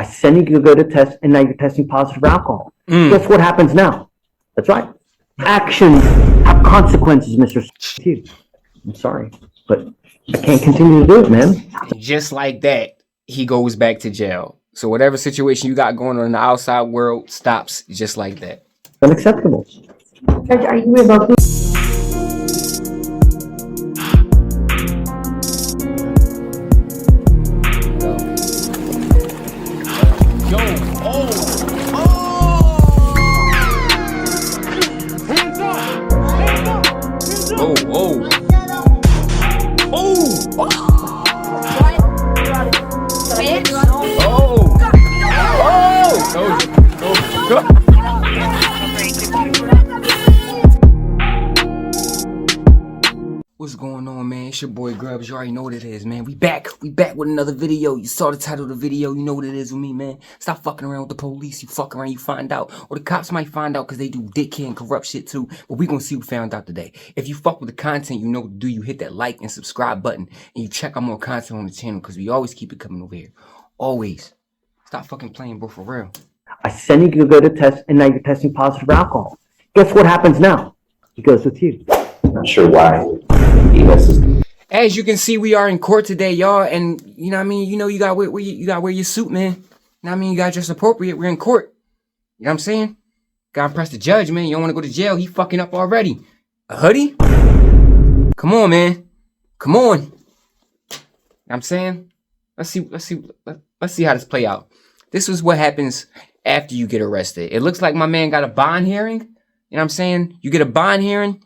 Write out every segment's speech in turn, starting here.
send you to go to test, and now you're testing positive for alcohol. Guess what happens now? That's right. Actions have consequences, Mr. I'm sorry, but I can't continue to do it, man. Just like that, he goes back to jail. So whatever situation you got going on in the outside world stops just like that. Unacceptable. Judge, are you revoking? What's going on, man? It's your boy Grubz. You already know what it is, man. We back with another video. You saw the title of the video. You know what it is with me, man. Stop fucking around with the police. You fuck around, you find out. Or the cops might find out because they do dickhead and corrupt shit too. But we gonna see who found out today. If you fuck with the content, you know what to do. You hit that like and subscribe button. And you check out more content on the channel because we always keep it coming over here. Always. Stop fucking playing, bro, for real. I send you to go to test, and now you're testing positive for alcohol. Guess what happens now? He goes with you. Not sure why. As you can see, we are in court today, y'all, and you know what I mean. You gotta wear your suit, man. You know what I mean. You gotta dress appropriate. We're in court. You know what I'm saying? Gotta impress the judge, man. You don't want to go to jail. He fucking up already. A hoodie? Come on, man. Come on. You know what I'm saying? Let's see how this play out. This is what happens after you get arrested. It looks like my man got a bond hearing. You know what I'm saying? You get a bond hearing.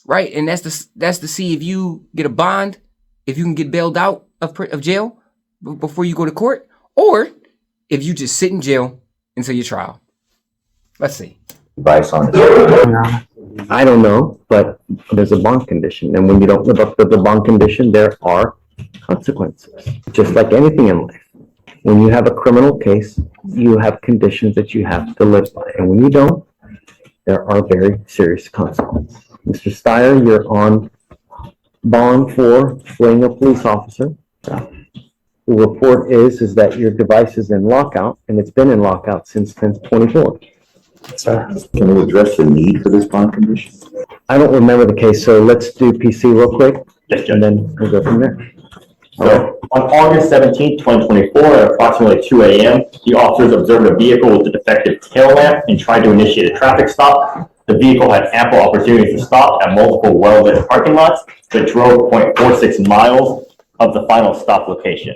Right, and that's to see if you get a bond, if you can get bailed out of jail before you go to court, or if you just sit in jail until your trial. Let's see. Advice on it. I don't know, but there's a bond condition, and when you don't live up to the bond condition, there are consequences. Just like anything in life, when you have a criminal case, you have conditions that you have to live by, and when you don't, there are very serious consequences. Mr. Steyer, you're on bond for fleeing a police officer. The report is that your device is in lockout, and it's been in lockout since 10/24. Can we address the need for this bond condition? I don't remember the case, so let's do PC real quick, and then we'll go from there. So, on August 17, 2024, at approximately 2 a.m., the officers observed a vehicle with a defective tail lamp and tried to initiate a traffic stop. The vehicle had ample opportunities to stop at multiple well-lit parking lots, but drove 0.46 miles of the final stop location.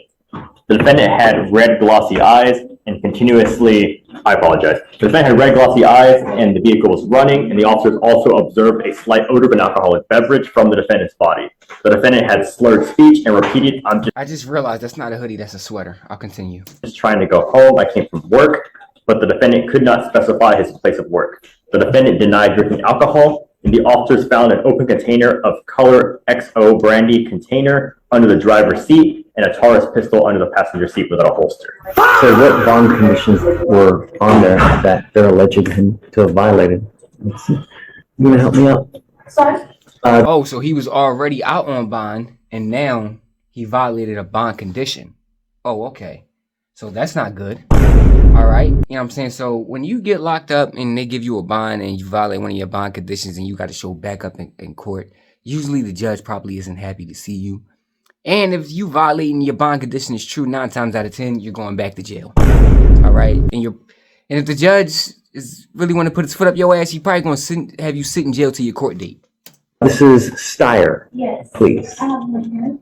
The defendant had red glossy eyes and continuously, I apologize. The defendant had red glossy eyes and the vehicle was running, and the officers also observed a slight odor of an alcoholic beverage from the defendant's body. The defendant had slurred speech and repeated, I just realized that's not a hoodie, that's a sweater. I'll continue. Just trying to go home. I came from work, but the defendant could not specify his place of work. The defendant denied drinking alcohol, and the officers found an open container of color XO brandy container under the driver's seat and a Taurus pistol under the passenger seat without a holster. So what bond conditions were on there that they're alleged to have violated? You gonna help me out? Sorry? So he was already out on bond, and now he violated a bond condition. Oh, okay. So that's not good. All right. You know what I'm saying? So when you get locked up and they give you a bond and you violate one of your bond conditions and you got to show back up in court, usually the judge probably isn't happy to see you. And if you violating your bond condition is true, 9 times out of 10, you're going back to jail. All right. And if the judge is really want to put his foot up your ass, he probably going to have you sit in jail till your court date. This is Steyer. Yes. Please. I have one here.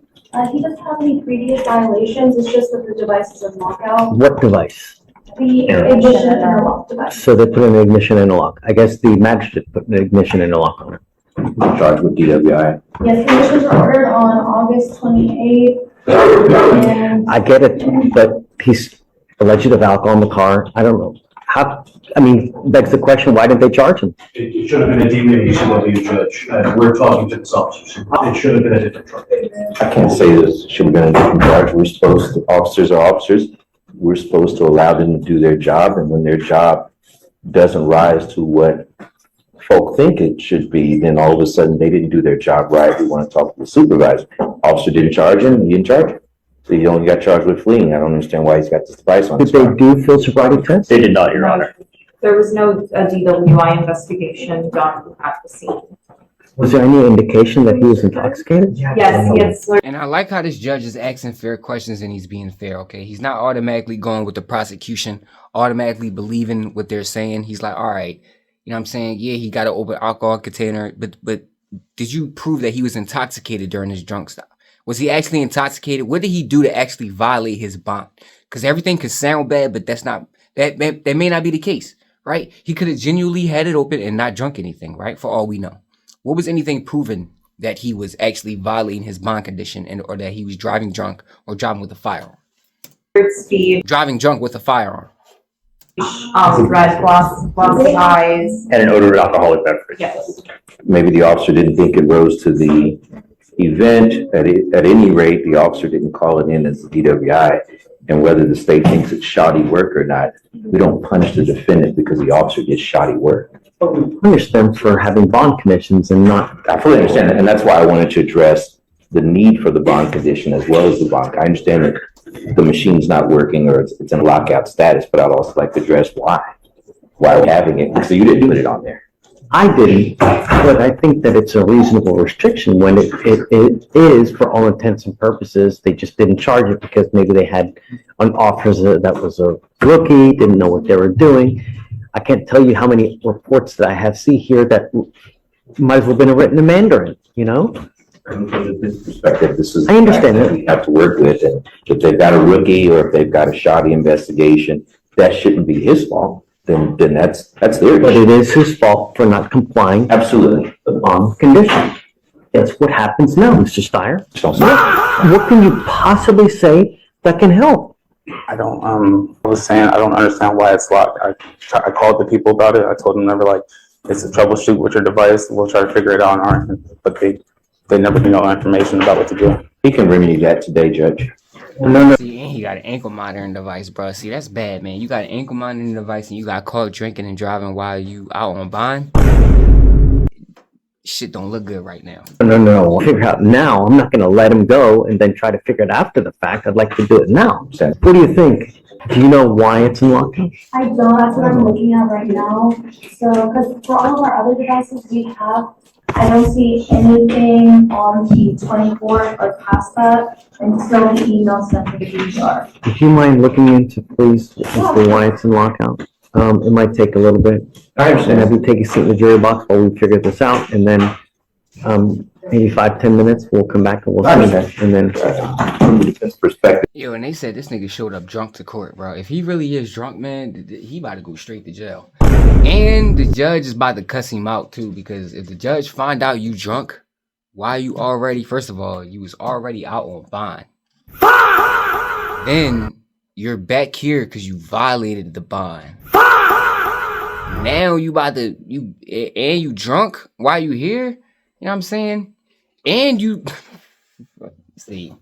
He doesn't have any previous violations. It's just that the device is in lockout. What device? The ignition interlock device. So they put an ignition interlock. I guess the magistrate put an ignition interlock on it. Charged with DWI. Yes, conditions were ordered on August 28th. And I get it, but he's alleged of alcohol in the car. I don't know. How, I mean, begs the question, why didn't they charge him? It should have been a deviation of the judge. We're talking to the officers. It should have been a different charge. I can't say this should have been a different charge. Officers are officers. We're supposed to allow them to do their job, and when their job doesn't rise to what folk think it should be, then all of a sudden they didn't do their job right. We want to talk to the supervisor. Officer didn't charge him, he didn't charge him. So he only got charged with fleeing. I don't understand why he's got this device on Did his they car. do field sobriety tests? They did not, Your Honor. There was no DWI investigation done at the scene. Was there any indication that he was intoxicated? Yes, he had slurred And I like how this judge is asking fair questions and he's being fair, okay? He's not automatically going with the prosecution, automatically believing what they're saying. He's like, all right, you know what I'm saying? Yeah, he got an open alcohol container, but did you prove that he was intoxicated during his drunk stop? Was he actually intoxicated? What did he do to actually violate his bond? Because everything could sound bad, but that's not, that may not be the case, right? He could have genuinely had it open and not drunk anything, right? For all we know. What was anything proven that he was actually violating his bond condition or that he was driving drunk or driving with a firearm? Speed, Driving drunk with a firearm. red, glossy eyes. And an odor of alcoholic beverage. Yes. Maybe the officer didn't think it rose to the event. At any rate, the officer didn't call it in as a DWI. And whether the state thinks it's shoddy work or not, we don't punish the defendant because the officer did shoddy work. But we punish them for having bond conditions and not. I fully understand that, and that's why I wanted to address the need for the bond condition as well as the bond. I understand that the machine's not working or it's in lockout status, but I'd also like to address why we're having it. So you didn't put it on there. I didn't, but I think that it's a reasonable restriction when it is, for all intents and purposes, they just didn't charge it because maybe they had an officer that was a rookie, didn't know what they were doing. I can't tell you how many reports that I have here that might as well have been written in Mandarin, you know? From a business perspective, this is. I understand the fact that. that we have to work with, and if they've got a rookie or if they've got a shoddy investigation, that shouldn't be his fault. Then that's their But issue. it is his fault for not complying Absolutely. with the bond condition. That's what happens now, Mr. Steyer. Just don't say it. What can you possibly say that can help? I don't, I was saying, I don't understand why it's locked. I called the people about it. I told them never like, it's a troubleshoot with your device. We'll try to figure it out on our end. But they never give no information about what to do. He can remedy that today, Judge. No. See, and he got an ankle monitoring device, bro. See, that's bad, man. You got an ankle monitoring device and you got caught drinking and driving while you out on bond. Shit don't look good right now. No. I'll figure out now. I'm not going to let him go and then try to figure it after the fact. I'd like to do it now. So, What do you think? Do you know why it's in lockdown? I don't, that's what I'm looking at right now. So, because for all of our other devices we have, I don't see anything on the 24th or past that until the email sent to the HR. Would you mind looking into, please, as to why it's in lockout? It might take a little bit. I And understand. have you take a seat in the jury box while we figure this out, and then maybe 5-10 minutes, we'll come back and we'll I see. understand. And then From the defense perspective, Yo, and they said this nigga showed up drunk to court, bro. If he really is drunk, man, he about to go straight to jail. And the judge is about to cuss him out, too, because if the judge find out you drunk, why you already, first of all, you was already out on bond. Then you're back here because you violated the bond. Now you about to, you drunk while you here? You know what I'm saying? And you, see,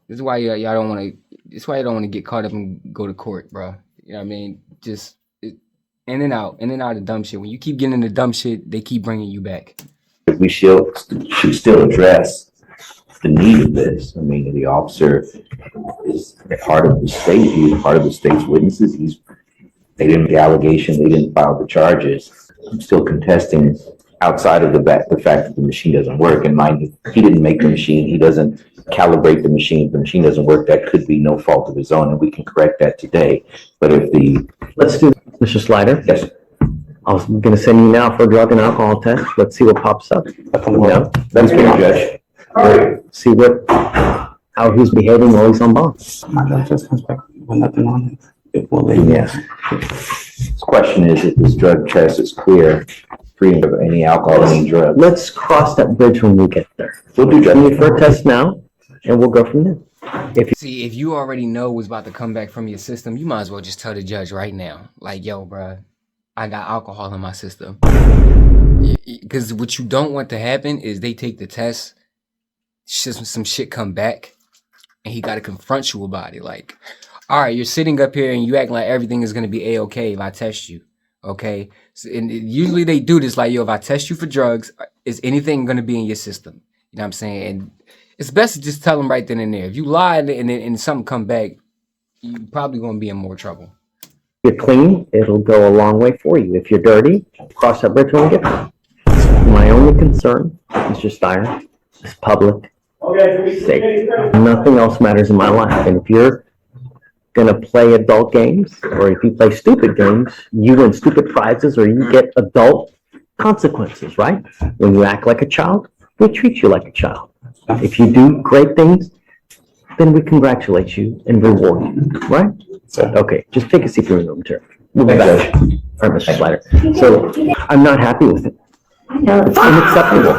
this is why y'all don't want to, this is why you don't want to get caught up and go to court, bro. You know what I mean? Just in and out of dumb shit. When you keep getting into dumb shit, they keep bringing you back. we should still address the need of this. I mean, the officer is part of the state. He's part of the state's witnesses. They didn't make the allegation. They didn't file the charges. I'm still contesting outside of the fact that the machine doesn't work. And mind you, he didn't make the machine. He doesn't calibrate the machine. If the machine doesn't work, that could be no fault of his own, and we can correct that today. But if let's do this, Mr. Slider. yes, I was going to send you now for a drug and alcohol test. Let's see what pops up. no, that's fair, Judge. See how he's behaving while he's on bond. My drug test comes back with nothing on it. It will let Yes. The question is if this drug test is clear, free of any alcohol, any drugs. Let's cross that bridge when we get there. We'll do Send me that. for a test now, and we'll go from there. See, if you already know what's about to come back from your system, you might as well just tell the judge right now. Like, yo, bruh, I got alcohol in my system. Because what you don't want to happen is they take the test, some shit come back, and he got to confront you about it. Like, all right, you're sitting up here and you acting like everything is going to be A-okay if I test you. Okay? So, and usually they do this like, yo, if I test you for drugs, is anything going to be in your system? You know what I'm saying? And it's best to just tell them right then and there. If you lie and something come back, you're probably gonna be in more trouble. If you're clean, it'll go a long way for you. If you're dirty, cross that bridge when we get there. My only concern, Mr. Steyer, is public safety. Nothing else matters in my life. And if you're gonna play adult games, or if you play stupid games, you win stupid prizes, or you get adult consequences, right? When you act like a child, we treat you like a child. If you do great things, then we congratulate you and reward you, right? Okay, just take a seat for a moment, sir. We'll be back. All right, Mr. Slider. So, I'm not happy with it. It's unacceptable.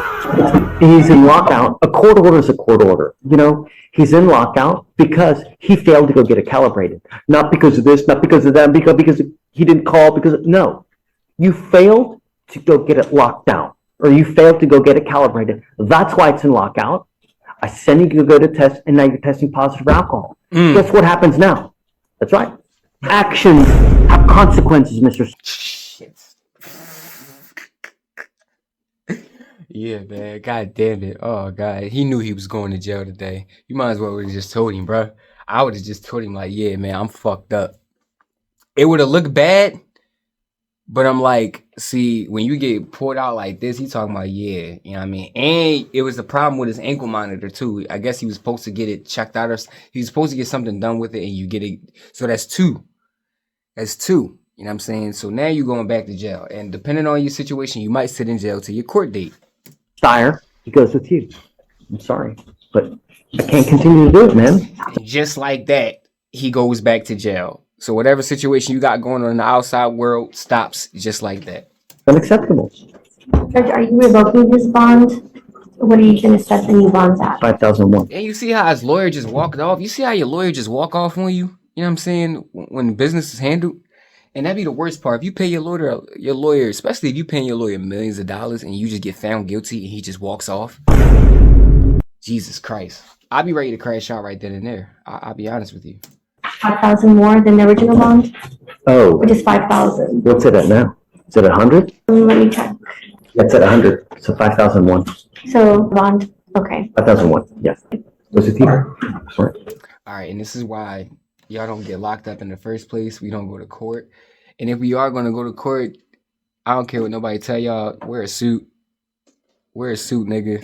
He's in lockout. A court order is a court order. You know, he's in lockout because he failed to go get it calibrated. Not because of this, not because of that, because he didn't call, no. You failed to go get it locked down, or you failed to go get it calibrated. That's why it's in lockout. I send you to go to test, and now you're testing positive for alcohol. Guess what happens now? That's right. Actions have consequences, Mr. Shit. Yeah, man. God damn it. Oh, God. He knew he was going to jail today. You might as well have just told him, bro. I would have just told him, like, yeah, man, I'm fucked up. It would have looked bad, but I'm like, see, when you get pulled out like this, he talking about, yeah, you know what I mean? And it was the problem with his ankle monitor, too. I guess he was supposed to get it checked out, or he was supposed to get something done with it, and you get it. So that's two. That's two. You know what I'm saying? So now you're going back to jail. And depending on your situation, you might sit in jail till your court date. Steyer, he goes with you. I'm sorry, but I can't continue to do it, man. And just like that, he goes back to jail. So whatever situation you got going on in the outside world stops just like that. Unacceptable. Judge, are you revoking his bond? What are you gonna set the new bonds at? 5,001. And you see how his lawyer just walked off? You see how your lawyer just walk off on you? You know what I'm saying? When business is handled? And that'd be the worst part. If you pay your lawyer, especially if you paying your lawyer millions of dollars and you just get found guilty and he just walks off. Jesus Christ. I'd be ready to crash out right then and there. I'll be honest with you. 5,000 more than the original bond, Oh, or just 5,000? what's it at now? Is it 100? Let me check. It's at 100, so 5,001. So bond, okay. 5,001, yes. Was it here? Sorry. All right, and this is why y'all don't get locked up in the first place. We don't go to court. And if we are going to go to court, I don't care what nobody tell y'all. Wear a suit. Wear a suit, nigga. You know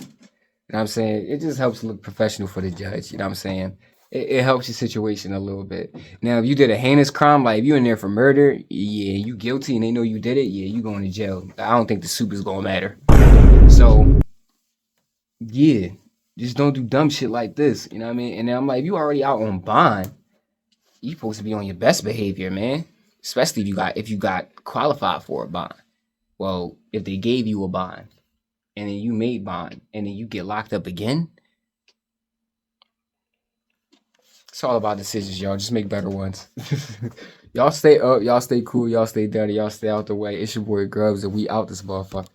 what I'm saying? It just helps look professional for the judge. You know what I'm saying? It helps your situation a little bit. Now, if you did a heinous crime, like if you in there for murder, yeah, you guilty and they know you did it, yeah, you going to jail. I don't think the suit is going to matter. So, yeah, just don't do dumb shit like this. You know what I mean? And then I'm like, if you already out on bond, you supposed to be on your best behavior, man. Especially if you got qualified for a bond. Well, if they gave you a bond and then you made bond and then you get locked up again, it's all about decisions, y'all. Just make better ones. Y'all stay up, y'all stay cool, y'all stay dirty, y'all stay out the way. It's your boy Grubz, and we out this motherfucker.